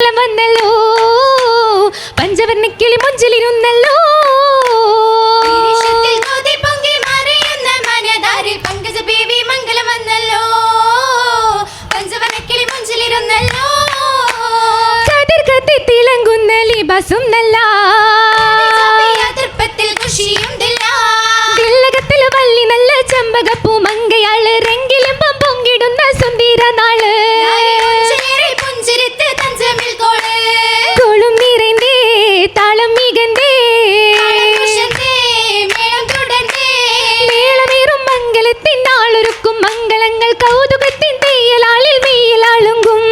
മംഗളം വന്നല്ലോ പഞ്ചവർണ്ണക്കിളി മുഞ്ചിലിരുന്നല്ലോ കതിർ കത്തി തിളങ്ങുന്ന ലിബാസും നല്ല തിലകത്തിൽ വള്ളി നല്ല ചെമ്പകപ്പൂ മങ്കയാള് രംഗിലിമ്പം പൊങ്കിടുന്ന സുന്ദര നാള് കോളും നിറന്തേ താളം മികന്തേ മേളമേറും മംഗളത്തിൻ നാളൊരുക്കും മംഗളങ്ങൾ കൗതുകത്തിൻ തെയ്യലാളിൽ മെയ്യലാളുങ്കും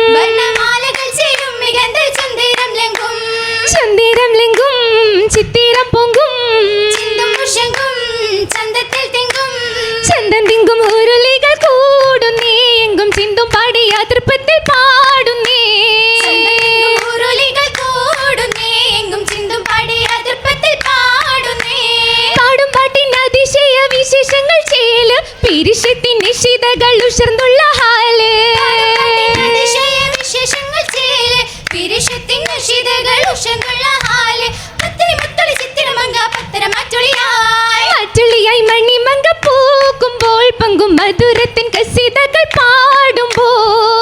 ചന്ദിരം ലെങ്കും ചിത്തിരം പൊങ്കും ചന്തം തിങ്കും ഉരുളികൾ കൂടുന്നേ എങ്കും ചിന്തും പാടിയ തൃപ്പത്തിൽ പാടുന്നേ പാടും പാട്ടിൻ അതിശയ വിശേഷങ്ങൾ ചേല് പിരിശത്തിൻ നിശിതകൾ ഉഷർന്നുള്ള ഹാല് മറ്റുളിയായി മണിമങ്ക പൂക്കുമ്പോൾ പങ്കും മധുരത്തിൻ കസിതകൾ പാടുമ്പോൾ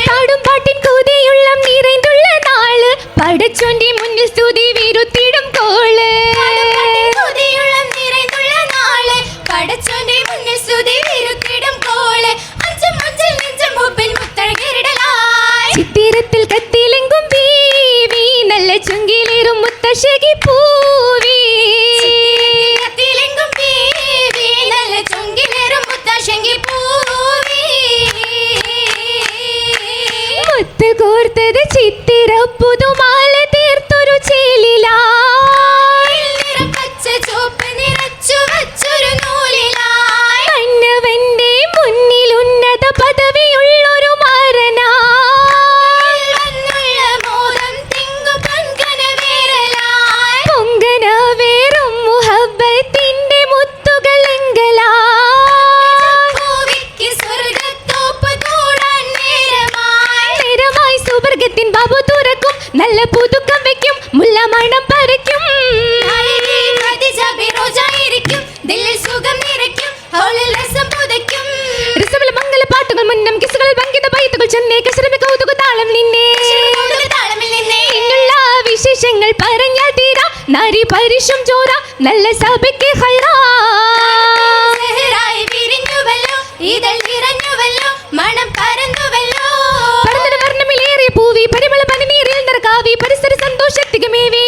പാടും പാട്ടിൻ കൂതിയുള്ളം നിറൈന്തുള്ള നാള് പടച്ചോന്റെ മുന്നിൽ സ്തുതി വിരുത്തിടും കോള് ചിത്തിരത്തിൽ കത്തിലെങ്കും ബീവി നല്ല ചുങ്കിലേറും മുത്തശ്ശകി പൂവി മുത്ത് കോർത്തത് ചിത്തിര പുതുമാല തീർത്തൊരു ചേലിലാ മന്നവന്റെ മുന്നിൽ ഉന്നത പദവിയുള്ളൊരു മാരനാ പൊങ്കന വേറും മുഹബ്ബത്തിന്റെ മുത്തുകൾ എങ്കലാ നേരമായി സുവർഗത്തിൻ ബാബു തുറക്കും നല്ല പുതുക്കം വെക്കും മുല്ല മണം പറിക്കും മംഗള പാട്ടുകൾ മുന്നം കിസുകൾ പങ്കിത പൈത്തുകൾ ചെന്നേ കശരമി കൗതുക താളം നിന്നെ ഇന്നുള്ള വിശേഷങ്ങൾ പറഞ്ഞാൽ തീരാ നാരി പരിശും ചോര നല്ല സഭയ്ക്ക് ഹൈറാ വർണ്ണമിലേറിയ പൂവി പരിമള പനിനീരിൽ നിറകാവി പരിസര സന്തോഷത്തികമേവി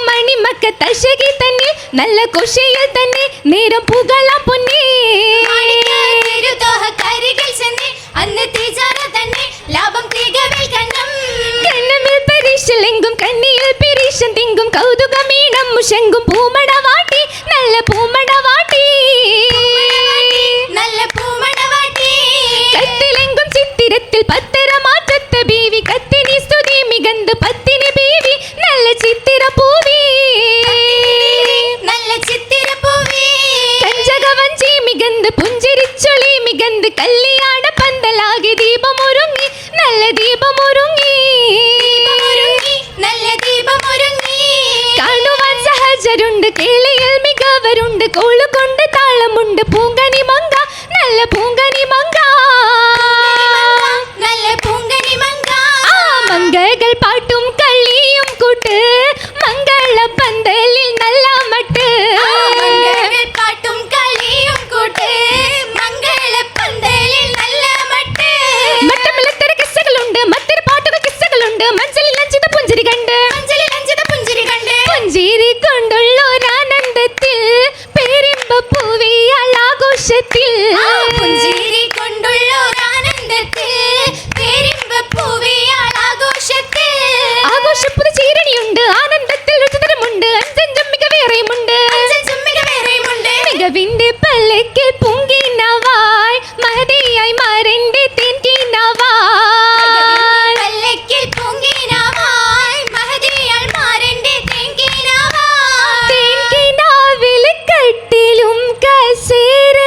മണിമക്ക തശകി തന്നെ നല്ല കുശയിൽ തന്നെ നേരം പുകളാം പൊന്നേ കണ്ണമിൽ പരീക്ഷലെങ്കും കണ്ണിയിൽ പിരീശം തിങ്കും കൗതുകമീണം മുഷങ്കും പൂമടവാട്ടി നല്ല പൂമടവാട്ടി കത്തിലെങ്കും ചിത്തിരത്തിൽ പത്തര മാറ്റത്ത ബീവി കത്തിനി സ്തുതി മികന്ത് പത്തിനി ബീവി നല്ല ചിത്തിര പൂവി കഞ്ചകവഞ്ചി മികന്ത് പുഞ്ചിരിച്ചൊളി മികന്ത് കല്യാണ പന്തലാകെ ദീപമൊരുങ്ങി നല്ല ദീപമൊരുങ്ങി കാണുവാൻ സഹജരുണ്ട് കേളിയിൽ മികവരുണ്ട് കോളുകൊണ്ട് താളമുണ്ട് പൂങ്കനി മങ്ക നല്ല പൂങ്കനി മങ്ക മംഗകൾ പാട്ടും കളിയും കൂട്ട് മംഗള പന്തലിൽ നല്ല മട്ട് മട്ടമില്ലത്തര കിസ്സകളുണ്ട് മറ്റൊരു പാട്ടുകൾ കിസ്സകളുണ്ട് മഞ്ചലിൽ അഞ്ചിത പുഞ്ചിരി കണ്ട് പുഞ്ചിരി കൊണ്ടുള്ളൊരാനന്ദത്തിൽ പേരിമ്പ പൂവിയാൾ ആഘോഷത്തിൽ ആഘോഷപ്പുതു ചീരണിയുണ്ട് ആനന്ദത്തിൽ രുചിതരമുണ്ട് അഞ്ചഞ്ചും മികവേറെയുമുണ്ട് മികവിന്റെ പല്ലക്കിൽ പൊങ്കിനവായ് മഹതിയായി മാരന്റെ തേൻകിനാവിൽ കട്ടിലും കസേര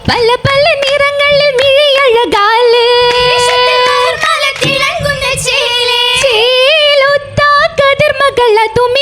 പല പല നിറങ്ങളിൽ മിഴിയഴകാല് ചേലൊത്ത കതിർമകള തുമി